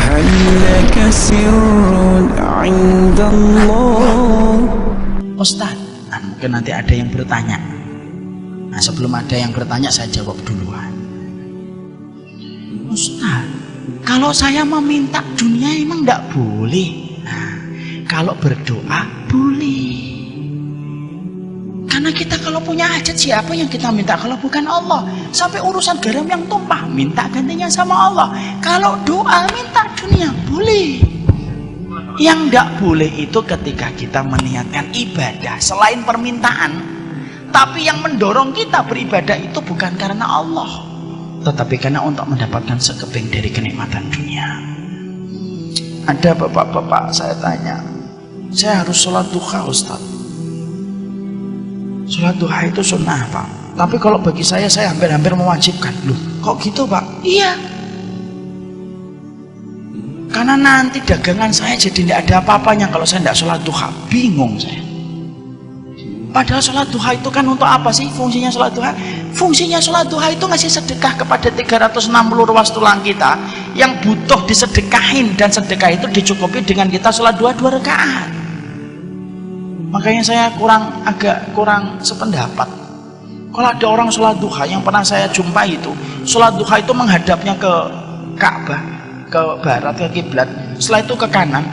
هل لك سر عند الله. Ustaz, mungkin nanti ada yang bertanya. Nah, sebelum ada yang bertanya saya jawab duluan. Ustaz, kalau saya meminta dunia emang enggak boleh? Nah, kalau berdoa boleh. Karena kita kalau punya hajat, siapa yang kita minta kalau bukan Allah? Sampai urusan garam yang tumpah, minta gantinya sama Allah. Kalau doa minta dunia boleh. Yang enggak boleh itu ketika kita meniatkan ibadah selain permintaan, tapi yang mendorong kita beribadah itu bukan karena Allah, tetapi karena untuk mendapatkan sekeping dari kenikmatan dunia. Ada bapak-bapak saya tanya, saya harus sholat duha Ustaz. Sholat duha itu sunnah Pak, tapi kalau bagi saya hampir-hampir mewajibkan. Loh kok gitu Pak? Iya, karena nanti dagangan saya jadi tidak ada apa-apanya kalau saya tidak sholat duha. Bingung saya. Padahal sholat duha itu kan untuk apa sih fungsinya sholat duha? Fungsinya sholat duha itu ngasih sedekah kepada 360 ruas tulang kita yang butuh disedekahin, dan sedekah itu dicukupi dengan kita sholat duha 2 rakaat. Makanya saya agak kurang sependapat. Kalau ada orang sholat duha, yang pernah saya jumpai itu sholat duha itu menghadapnya ke Ka'bah, ke barat, ke kiblat, setelah itu ke kanan,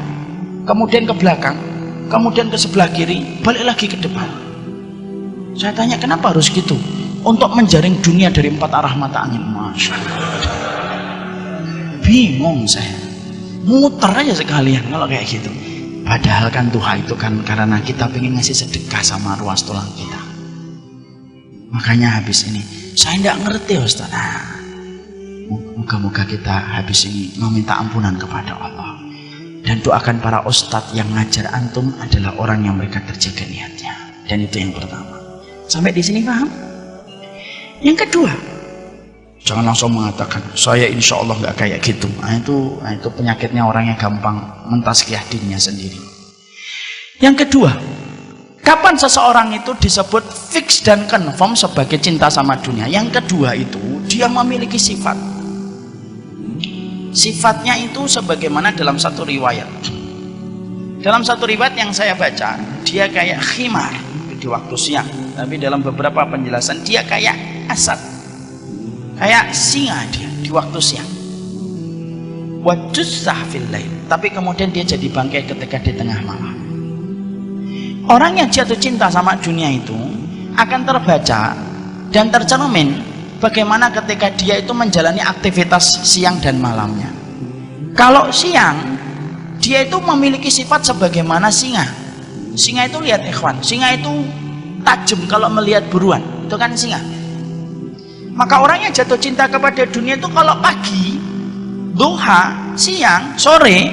kemudian ke belakang, kemudian ke sebelah kiri, balik lagi ke depan. Saya tanya kenapa harus gitu? Untuk menjaring dunia dari 4 arah mata angin. Masya Allah. Bingung saya. Muter aja sekalian kalau kayak gitu. Padahal kan duha itu kan karena kita pengen ngasih sedekah sama ruas tulang kita. Makanya habis ini saya tidak ngerti Ustaz. Moga-moga kita habis ini meminta ampunan kepada Allah, dan doakan para ustadz yang ngajar antum adalah orang yang mereka terjaga niatnya. Dan itu yang pertama. Sampai di sini paham? Yang kedua, jangan langsung mengatakan saya insya Allah nggak kayak gitu. Nah, itu penyakitnya orang yang gampang mentazkiyah dirinya sendiri. Yang kedua, kapan seseorang itu disebut fix dan confirm sebagai cinta sama dunia? Yang kedua itu dia memiliki sifat. Sifatnya itu sebagaimana dalam satu riwayat. Dalam satu riwayat yang saya baca, dia kayak khimar di waktu siang, tapi dalam beberapa penjelasan dia kayak asad, kayak singa dia di waktu siang. Wajuzzah fil lail, tapi kemudian dia jadi bangkai ketika di tengah malam. Orang yang jatuh cinta sama dunia itu akan terbaca dan tercermin bagaimana ketika dia itu menjalani aktivitas siang dan malamnya. Kalau siang, dia itu memiliki sifat sebagaimana singa. Singa itu lihat ikhwan, singa itu tajam kalau melihat buruan, itu kan singa. Maka orang yang jatuh cinta kepada dunia itu kalau pagi, duha, siang, sore,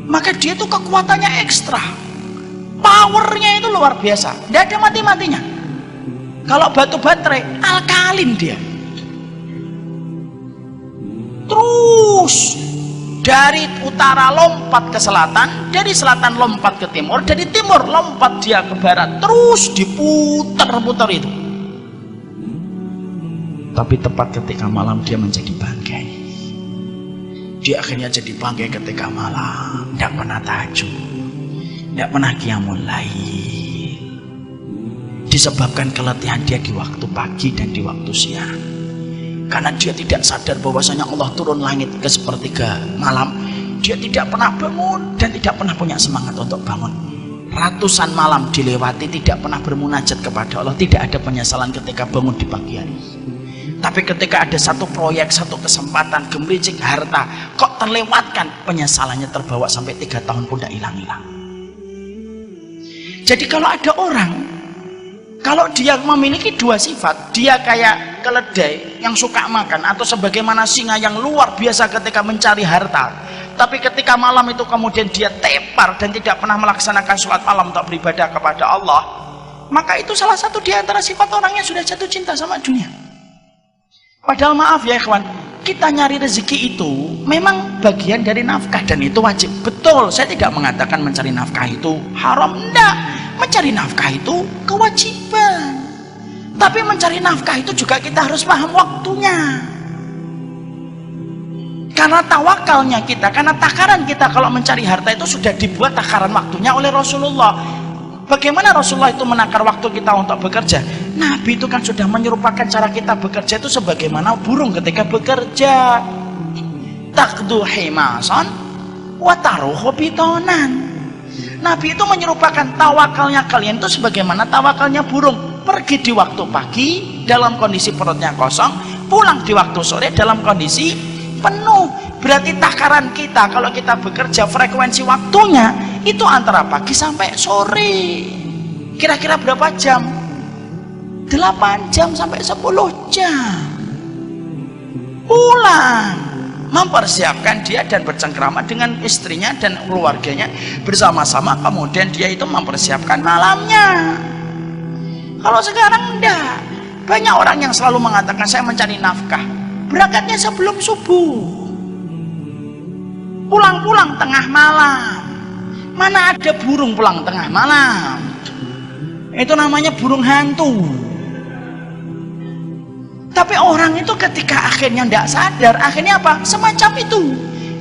maka dia itu kekuatannya ekstra, powernya itu luar biasa, tidak ada mati-matinya. Kalau batu baterai, alkalin dia. Terus dari utara lompat ke selatan, dari selatan lompat ke timur, dari timur lompat dia ke barat, terus diputar-putar itu. Tapi tepat ketika malam dia menjadi bangkai. Dia akhirnya jadi bangkai ketika malam, tidak pernah tahajud, tidak pernah qiyamul lail. Disebabkan keletihan dia di waktu pagi dan di waktu siang, karena dia tidak sadar bahwasanya Allah turun langit ke sepertiga malam. Dia tidak pernah bangun dan tidak pernah punya semangat untuk bangun. Ratusan malam dilewati tidak pernah bermunajat kepada Allah, tidak ada penyesalan ketika bangun di pagi hari. Tapi ketika ada satu proyek, satu kesempatan, gemericik harta, kok terlewatkan, penyesalannya terbawa sampai 3 tahun pun tidak hilang-hilang. Jadi kalau ada orang, kalau dia memiliki 2 sifat, dia kayak keledai yang suka makan, atau sebagaimana singa yang luar biasa ketika mencari harta, tapi ketika malam itu kemudian dia tepar dan tidak pernah melaksanakan sholat malam untuk beribadah kepada Allah, maka itu salah satu di antara sifat orang yang sudah jatuh cinta sama dunia. Padahal maaf ya ikhwan, kita nyari rezeki itu memang bagian dari nafkah dan itu wajib. Betul, saya tidak mengatakan mencari nafkah itu haram, enggak. Mencari nafkah itu kewajiban. Tapi mencari nafkah itu juga kita harus paham waktunya. Karena tawakalnya kita, karena takaran kita kalau mencari harta itu sudah dibuat takaran waktunya oleh Rasulullah. Bagaimana Rasulullah itu menakar waktu kita untuk bekerja? Nabi itu kan sudah menyerupakan cara kita bekerja itu sebagaimana burung ketika bekerja. Taqdu himasan wa taruhu bitonan. Nabi itu menyerupakan tawakalnya kalian itu sebagaimana tawakalnya burung. Pergi di waktu pagi dalam kondisi perutnya kosong, pulang di waktu sore dalam kondisi penuh. Berarti takaran kita kalau kita bekerja frekuensi waktunya itu antara pagi sampai sore. Kira-kira berapa jam? 8 jam sampai 10 jam. Pulang mempersiapkan dia dan bercengkrama dengan istrinya dan keluarganya bersama-sama, kemudian dia itu mempersiapkan malamnya. Kalau sekarang enggak, banyak orang yang selalu mengatakan saya mencari nafkah, berangkatnya sebelum subuh, pulang-pulang tengah malam. Mana ada burung pulang tengah malam? Itu namanya burung hantu. Tapi orang itu ketika akhirnya tidak sadar, akhirnya apa? Semacam itu.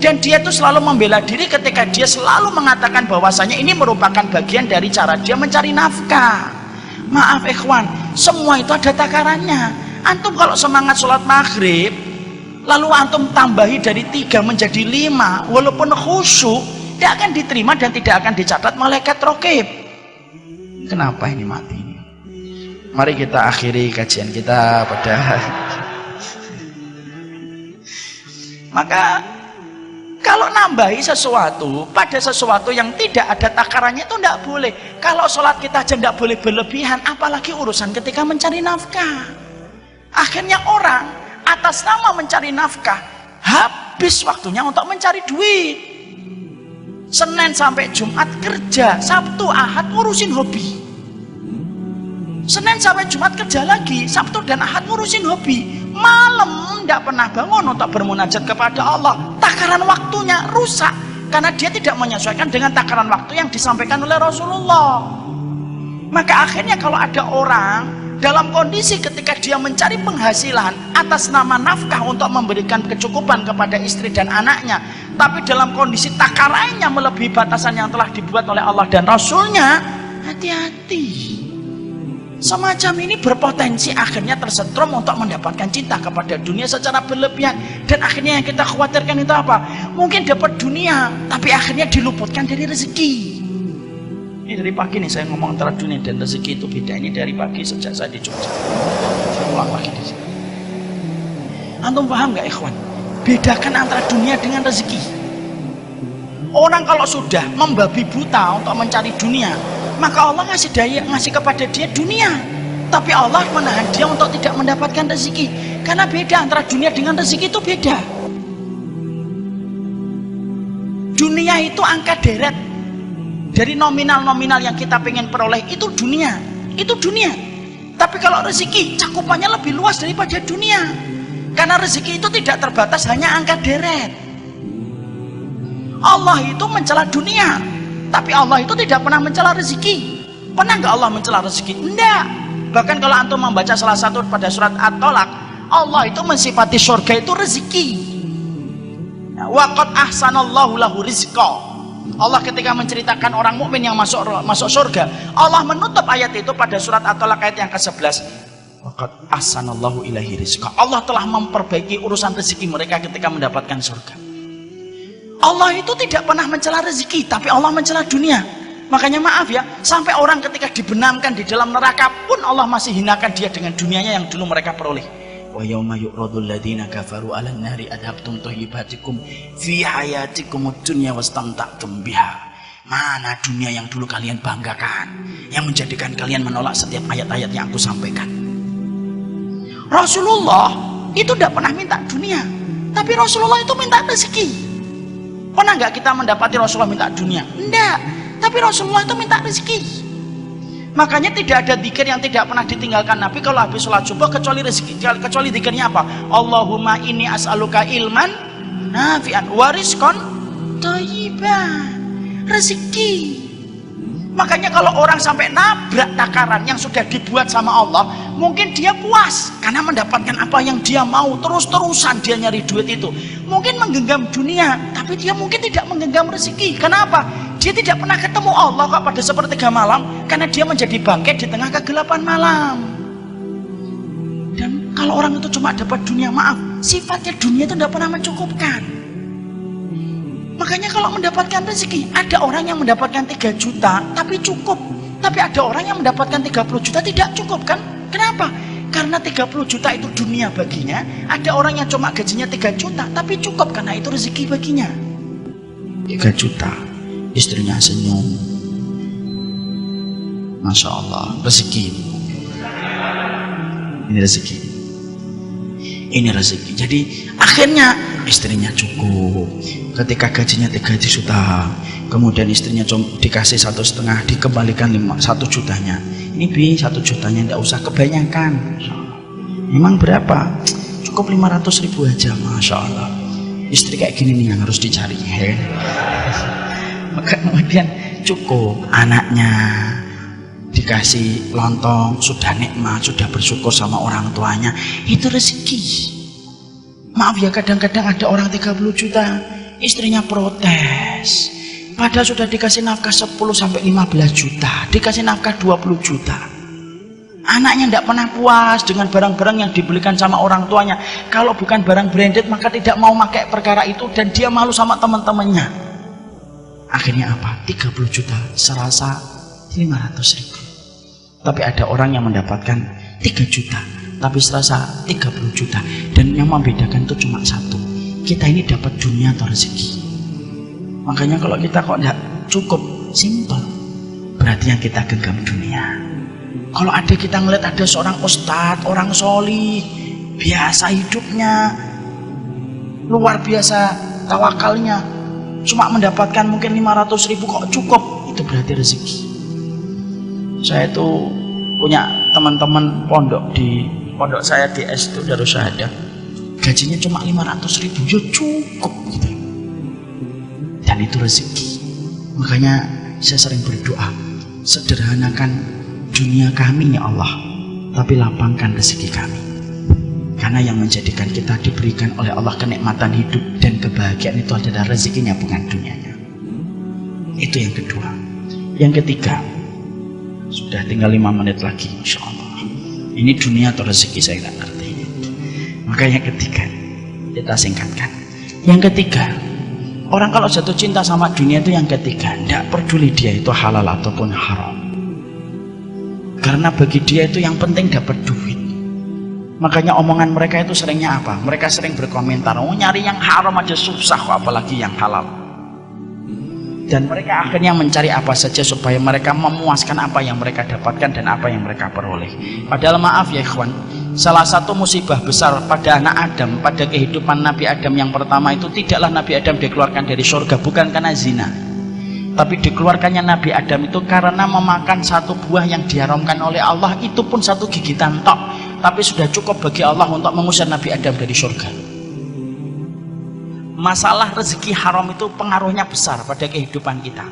Dan dia itu selalu membela diri ketika dia selalu mengatakan bahwasanya ini merupakan bagian dari cara dia mencari nafkah. Maaf ikhwan, semua itu ada takarannya. Antum kalau semangat sholat maghrib, lalu antum tambahi dari 3 menjadi 5, walaupun khusyuk, tidak akan diterima dan tidak akan dicatat malaikat raqib. Kenapa ini mati? Mari kita akhiri kajian kita pada maka kalau nambahi sesuatu pada sesuatu yang tidak ada takarannya itu tidak boleh. Kalau sholat kita aja tidak boleh berlebihan, apalagi urusan ketika mencari nafkah. Akhirnya orang atas nama mencari nafkah habis waktunya untuk mencari duit. Senin sampai Jumat kerja, Sabtu Ahad ngurusin hobi. Senin sampai Jumat kerja lagi, Sabtu dan Ahad ngurusin hobi. Malam tidak pernah bangun untuk bermunajat kepada Allah. Takaran waktunya rusak karena dia tidak menyesuaikan dengan takaran waktu yang disampaikan oleh Rasulullah. Maka akhirnya kalau ada orang dalam kondisi ketika dia mencari penghasilan atas nama nafkah untuk memberikan kecukupan kepada istri dan anaknya, tapi dalam kondisi takarannya melebihi batasan yang telah dibuat oleh Allah dan Rasulnya, hati-hati. Semacam ini berpotensi akhirnya tersetrum untuk mendapatkan cinta kepada dunia secara berlebihan. Dan akhirnya yang kita khawatirkan itu apa? Mungkin dapat dunia, tapi akhirnya diluputkan dari rezeki. Ini dari pagi nih saya ngomong antara dunia dan rezeki itu beda. Ini dari pagi sejak saya di Jogja. Saya ulang lagi di sini. Antum paham gak ikhwan? Bedakan antara dunia dengan rezeki. Orang kalau sudah membabi buta untuk mencari dunia, maka Allah ngasih kepada dia dunia, tapi Allah menahan dia untuk tidak mendapatkan rezeki. Karena beda antara dunia dengan rezeki itu beda. Dunia itu angka deret dari nominal-nominal yang kita pengen peroleh, itu dunia, itu dunia. Tapi kalau rezeki cakupannya lebih luas daripada dunia, karena rezeki itu tidak terbatas hanya angka deret. Allah itu mencela dunia, tapi Allah itu tidak pernah mencela rezeki. Pernah nggak Allah mencela rezeki? Enggak. Bahkan kalau antum membaca salah satu pada surat At-Tolak, Allah itu mensifati surga itu rezeki. Wa qad ahsanallahu lahu rizqa. Allah ketika menceritakan orang mukmin yang masuk surga, Allah menutup ayat itu pada surat At-Tolak ayat yang ke-11. Wa qad ahsanallahu ilaihi rizqa. Allah telah memperbaiki urusan rezeki mereka ketika mendapatkan surga. Allah itu tidak pernah mencela rezeki, tapi Allah mencela dunia. Makanya maaf ya, sampai orang ketika dibenamkan di dalam neraka pun Allah masih hinakan dia dengan dunianya yang dulu mereka peroleh. Wa yauma yu'radul ladzina kafaru 'alan nari adhabtum thayyibatikum fi hayatikumud dunya wastamta'tum biha. Mana dunia yang dulu kalian banggakan, yang menjadikan kalian menolak setiap ayat-ayat yang aku sampaikan. Rasulullah itu tidak pernah minta dunia, tapi Rasulullah itu minta rezeki. Pernah nggak kita mendapati Rasulullah minta dunia? Enggak, tapi Rasulullah itu minta rezeki. Makanya tidak ada zikir yang tidak pernah ditinggalkan Nabi kalau habis sholat subuh kecuali rezeki. Kecuali zikirnya apa? Allahumma inni as'aluka ilman nafi'an wa rizqan thayyiban. Rezeki. Makanya kalau orang sampai nabrak takaran yang sudah dibuat sama Allah, mungkin dia puas karena mendapatkan apa yang dia mau, terus-terusan dia nyari duit itu. Mungkin menggenggam dunia, tapi dia mungkin tidak menggenggam rezeki. Kenapa? Dia tidak pernah ketemu Allah kok pada sepertiga malam, karena dia menjadi bangkai di tengah kegelapan malam. Dan kalau orang itu cuma dapat dunia, maaf, sifatnya dunia itu tidak pernah mencukupkan. Makanya kalau mendapatkan rezeki, ada orang yang mendapatkan 3 juta tapi cukup, tapi ada orang yang mendapatkan 30 juta tidak cukup, kan? Kenapa? Karena 30 juta itu dunia baginya. Ada orang yang cuma gajinya 3 juta tapi cukup karena itu rezeki baginya. 3 juta, istrinya senyum, Masya Allah, rezeki. Ini rezeki. Ini rezeki. Jadi akhirnya istrinya cukup. Ketika gajinya 3 juta, kemudian istrinya dikasih 1,5, dikembalikan 1 jutanya. Ini 1 jutanya tidak usah kebanyakan. Memang berapa? Cukup 500.000 aja, Masya Allah. Istri kayak gini nih yang harus dicari. Maka kemudian cukup, anaknya dikasih lontong, sudah nikmat, sudah bersyukur sama orang tuanya. Itu rezeki. Maaf ya, kadang-kadang ada orang 30 juta, istrinya protes. Padahal sudah dikasih nafkah 10-15 juta, dikasih nafkah 20 juta. Anaknya tidak pernah puas dengan barang-barang yang dibelikan sama orang tuanya. Kalau bukan barang branded, maka tidak mau pakai perkara itu, dan dia malu sama teman-temannya. Akhirnya apa? 30 juta serasa 500.000. Tapi ada orang yang mendapatkan 3 juta tapi serasa 30 juta. Dan yang membedakan itu cuma satu, kita ini dapat dunia atau rezeki. Makanya kalau kita kok tidak cukup, simple, berarti yang kita genggam dunia. Kalau ada kita ngeliat ada seorang ustadz, orang solih, biasa hidupnya, luar biasa tawakalnya, cuma mendapatkan mungkin 500.000 kok cukup, itu berarti rezeki. Saya itu punya teman-teman pondok saya di S itu Darus Syahadah, gajinya cuma 500.000, ya cukup gitu. Dan itu rezeki. Makanya saya sering berdoa, sederhanakan dunia kami ya Allah, tapi lapangkan rezeki kami. Karena yang menjadikan kita diberikan oleh Allah kenikmatan hidup dan kebahagiaan itu adalah rezekinya, bukan dunianya. Itu yang kedua. Yang ketiga, sudah tinggal 5 menit lagi, Masya Allah. Ini dunia atau rezeki saya tidak ngerti. Maka yang ketiga, kita singkatkan. Yang ketiga, orang kalau jatuh cinta sama dunia itu yang ketiga, tidak peduli dia itu halal ataupun haram. Karena bagi dia itu yang penting dapat duit. Makanya omongan mereka itu seringnya apa? Mereka sering berkomentar, oh nyari yang haram aja susah kok, apalagi yang halal. Dan mereka akhirnya mencari apa saja supaya mereka memuaskan apa yang mereka dapatkan dan apa yang mereka peroleh. Padahal maaf ya ikhwan, salah satu musibah besar pada anak Adam, pada kehidupan Nabi Adam yang pertama itu, tidaklah Nabi Adam dikeluarkan dari surga bukan karena zina, tapi dikeluarkannya Nabi Adam itu karena memakan satu buah yang diharamkan oleh Allah. Itu pun satu gigitan tok, tapi sudah cukup bagi Allah untuk mengusir Nabi Adam dari surga. Masalah rezeki haram itu pengaruhnya besar pada kehidupan kita.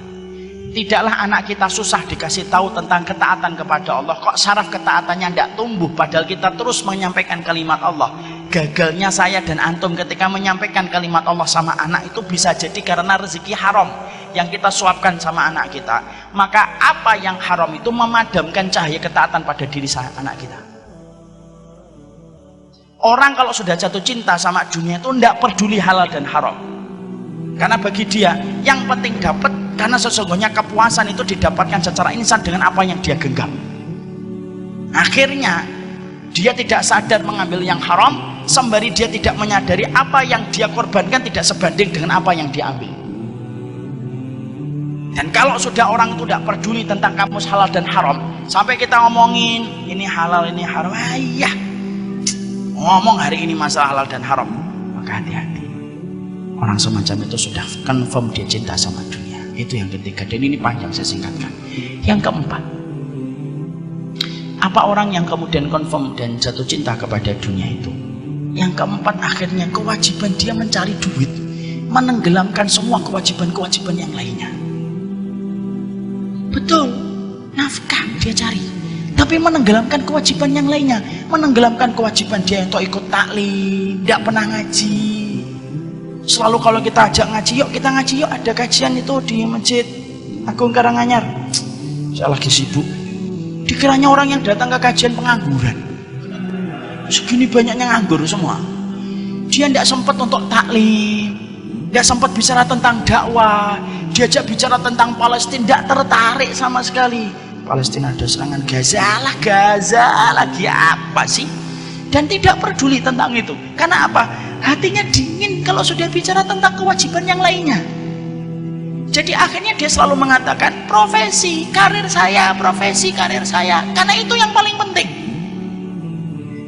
Tidaklah anak kita susah dikasih tahu tentang ketaatan kepada Allah, kok saraf ketaatannya tidak tumbuh, padahal kita terus menyampaikan kalimat Allah. Gagalnya saya dan antum ketika menyampaikan kalimat Allah sama anak itu bisa jadi karena rezeki haram yang kita suapkan sama anak kita. Maka apa yang haram itu memadamkan cahaya ketaatan pada diri anak kita. Orang kalau sudah jatuh cinta sama dunia itu tidak peduli halal dan haram, karena bagi dia yang penting dapat, karena sesungguhnya kepuasan itu didapatkan secara insan dengan apa yang dia genggam. Akhirnya dia tidak sadar mengambil yang haram, sembari dia tidak menyadari apa yang dia korbankan tidak sebanding dengan apa yang dia ambil. Dan kalau sudah orang itu tidak peduli tentang kamus halal dan haram, sampai kita ngomongin ini halal ini haram, ayah ngomong hari ini masalah halal dan haram, maka hati-hati. Orang semacam itu sudah confirm dia cinta sama dunia. Itu yang ketiga, dan ini panjang saya singkatkan. Yang keempat, apa orang yang kemudian confirm dan jatuh cinta kepada dunia itu? Yang keempat, akhirnya kewajiban dia mencari duit menenggelamkan semua kewajiban-kewajiban yang lainnya. Betul, nafkah dia cari, tapi menenggelamkan kewajiban yang lainnya. Menenggelamkan kewajiban dia untuk ikut taklim, tidak pernah ngaji. Selalu kalau kita ajak ngaji, yuk kita ngaji yuk, ada kajian itu di Masjid Agung Karanganyar. Saya lagi sibuk. Dikiranya orang yang datang ke kajian pengangguran. Segini banyaknya nganggur semua. Dia tidak sempat untuk taklim, tidak sempat bicara tentang dakwah. Diajak bicara tentang Palestina, tidak tertarik sama sekali. Palestina ada serangan Gaza lagi apa sih? Dan tidak peduli tentang itu. Karena apa? Hatinya dingin kalau sudah bicara tentang kewajiban yang lainnya. Jadi akhirnya dia selalu mengatakan profesi karir saya. Karena itu yang paling penting.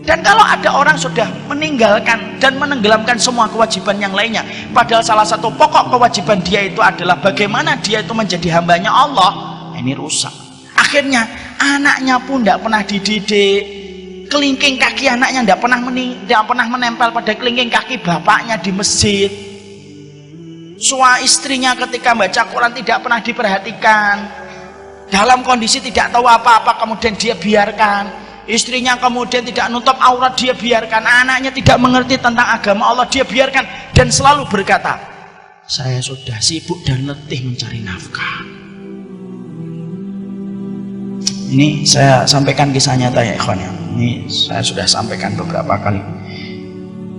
Dan kalau ada orang sudah meninggalkan dan menenggelamkan semua kewajiban yang lainnya, padahal salah satu pokok kewajiban dia itu adalah bagaimana dia itu menjadi hambanya Allah, ini rusak. Akhirnya anaknya pun tidak pernah dididik, kelingking kaki anaknya tidak pernah menempel pada kelingking kaki bapaknya di masjid. Suami istrinya ketika baca Quran tidak pernah diperhatikan, dalam kondisi tidak tahu apa-apa kemudian dia biarkan. Istrinya kemudian tidak nutup aurat, dia biarkan. Anaknya tidak mengerti tentang agama Allah, dia biarkan. Dan selalu berkata, saya sudah sibuk dan letih mencari nafkah. Ini saya sampaikan kisah nyata ya ikhwan ya. Ini saya sudah sampaikan beberapa kali.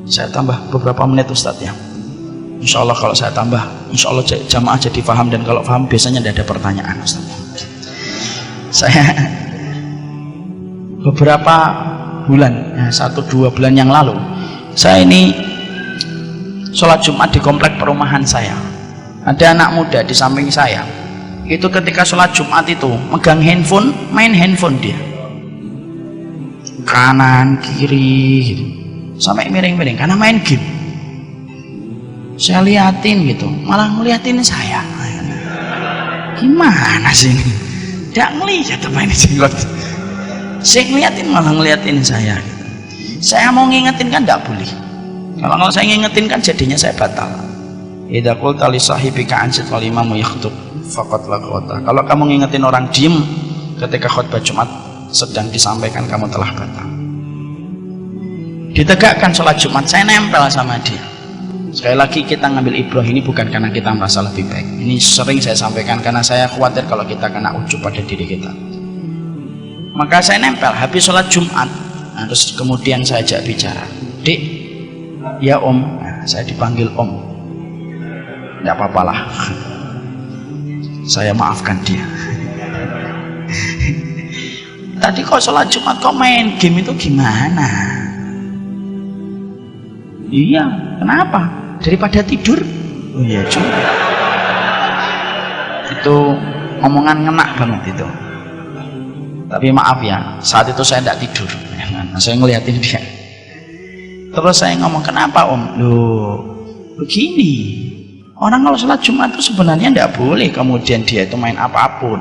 Saya tambah beberapa menit Ustaz ya. Insya Allah kalau saya tambah, insya Allah jamaah jadi paham. Dan kalau paham biasanya tidak ada pertanyaan Ustaz. Saya beberapa bulan, 1-2 bulan yang lalu, saya ini sholat Jumat di komplek perumahan saya. Ada anak muda di samping saya. Itu ketika sholat Jumat itu megang handphone, main handphone dia, kanan kiri gitu, sampai miring-miring karena main game. Saya liatin gitu, malah ngeliatin saya. Gimana sih ini? Tidak ngeliat apa ini jenggot. Saya ngeliatin malah ngeliatin saya. Saya mau ngingetin kan tidak boleh. Kalau saya ngingetin kan jadinya saya batal. Idza qulta li sahibika ansit wal imamu yakhtub faqad laqata. Kalau kamu ngingetin orang diem ketika khutbah Jumat sedang disampaikan, kamu telah batal. Ditegakkan sholat Jumat, saya nempel sama dia. Sekali lagi kita ngambil ibrah ini bukan karena kita merasa lebih baik. Ini sering saya sampaikan karena saya khawatir kalau kita kena ujub pada diri kita. Maka saya nempel habis sholat Jumat. Nah, terus kemudian saya ajak bicara, Dik, ya Om. Nah, saya dipanggil Om. Tidak apa-apalah, saya maafkan dia. Tadi kok sholat Jumat kok main game itu gimana? Iya, kenapa? Daripada tidur? Oh iya juga. Itu omongan ngena banget itu. Tapi maaf ya, saat itu saya tidak tidur. Saya ngeliatin dia. Terus saya ngomong, kenapa Om? Loh, begini. Orang kalau sholat Jumat itu sebenarnya tidak boleh kemudian dia itu main apapun.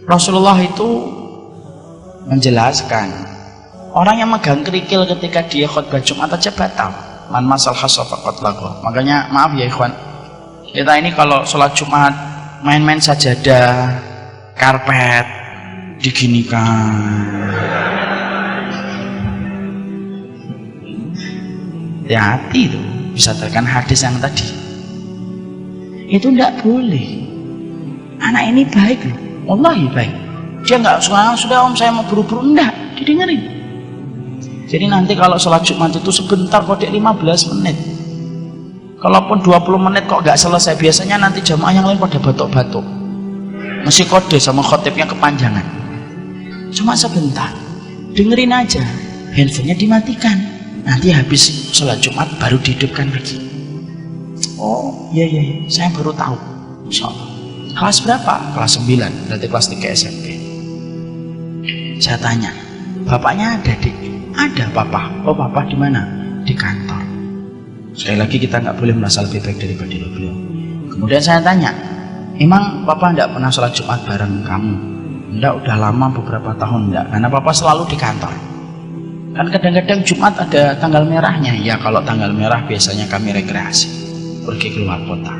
Rasulullah itu menjelaskan, orang yang megang kerikil ketika dia khutbah Jumat aja batal. Man masal khasafaqat lagu. Makanya maaf ya ikhwan, kita ini kalau sholat Jumat main-main sajadah, karpet diginikan, hati-hati itu bisa terkena hadis yang tadi. Itu tidak boleh. Anak ini baik loh, wallahi baik. Dia nggak sudah Om saya mau buru-buru, enggak, didengerin. Jadi nanti kalau sholat Jumat itu sebentar kok 15 menit. Kalaupun 20 menit kok nggak selesai, biasanya nanti jamaah yang lain pada batuk-batuk. Mesti kode sama khotibnya kepanjangan. Cuma sebentar, dengerin aja, handphonenya dimatikan. Nanti habis sholat Jumat baru dihidupkan lagi. Oh iya, saya baru tahu. Insya Allah. Kelas berapa? Kelas 9, berarti kelas 3 SMP. Saya tanya, bapaknya ada Dik? Ada papa. Oh papa di mana? Di kantor. Sekali lagi kita nggak boleh merasa lebih baik daripada beliau. Kemudian saya tanya, emang papa nggak pernah sholat Jumat bareng kamu? Enggak, udah lama beberapa tahun enggak, karena papa selalu di kantor. Kan kadang-kadang Jumat ada tanggal merahnya. Ya kalau tanggal merah biasanya kami rekreasi, pergi keluar kota.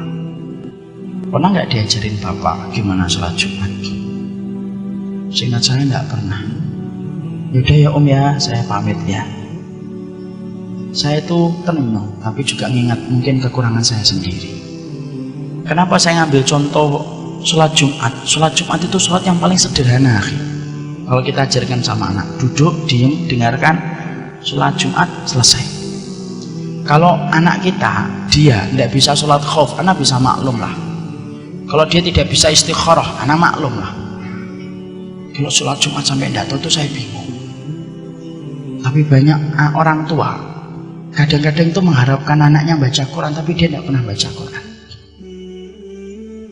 Pernah nggak diajarin bapak gimana sholat Jumat? Seingat saya nggak pernah. Yaudah ya om ya, saya pamit ya. Saya itu tenang, tapi juga ngingat mungkin kekurangan saya sendiri. Kenapa saya ngambil contoh sholat Jumat? Sholat Jumat itu sholat yang paling sederhana. Kalau kita ajarkan sama anak, duduk, diem, dengarkan, sholat Jumat, selesai. Kalau anak kita, dia tidak bisa sholat khauf, anak bisa maklum lah. Kalau dia tidak bisa istikharah, anak maklum lah. Kalau sholat Jumat sampai tidak tahu itu saya bingung. Tapi banyak orang tua kadang-kadang itu mengharapkan anaknya baca Quran, tapi dia tidak pernah baca Quran.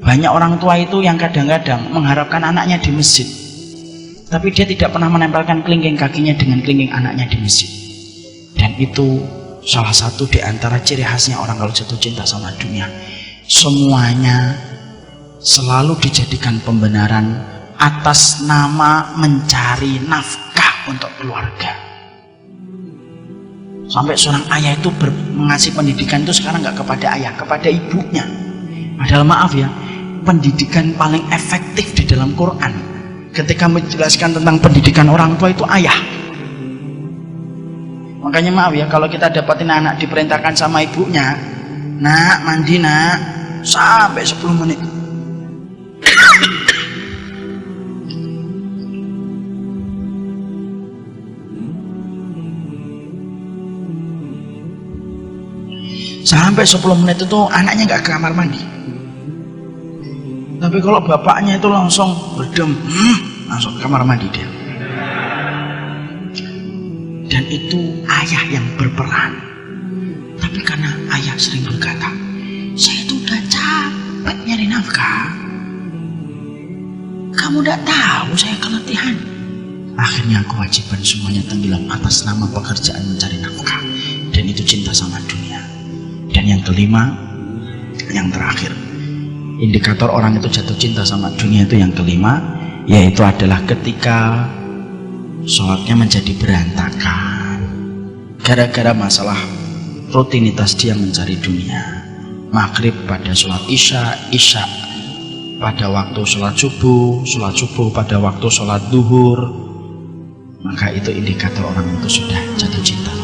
Banyak orang tua itu yang kadang-kadang mengharapkan anaknya di masjid, tapi dia tidak pernah menempelkan kelingking kakinya dengan kelingking anaknya di masjid. Dan itu salah satu di antara ciri khasnya orang kalau jatuh cinta sama dunia. Semuanya selalu dijadikan pembenaran atas nama mencari nafkah untuk keluarga. Sampai seorang ayah itu mengasih pendidikan itu sekarang nggak kepada ayah, kepada ibunya. Padahal maaf ya, pendidikan paling efektif di dalam Quran ketika menjelaskan tentang pendidikan orang tua itu ayah. Makanya maaf ya, kalau kita dapatin anak diperintahkan sama ibunya, nak mandi nak, sampai 10 menit. Sampai 10 menit itu anaknya nggak ke kamar mandi. Tapi kalau bapaknya itu langsung berdem, langsung ke kamar mandi dia. Dan itu ayah yang berperan. Tapi karena ayah sering berkata, saya itu udah capek nyari nafkah, kamu udah tahu saya keletihan. Akhirnya kewajiban semuanya tenggelam atas nama pekerjaan mencari nafkah. Dan itu cinta sama dunia. Dan yang kelima, yang terakhir, indikator orang itu jatuh cinta sama dunia itu yang kelima, yaitu adalah ketika sholatnya menjadi berantakan gara-gara masalah rutinitas dia mencari dunia. Maghrib pada sholat isya, isya pada waktu sholat subuh pada waktu sholat duhur, maka itu indikator orang itu sudah jatuh cinta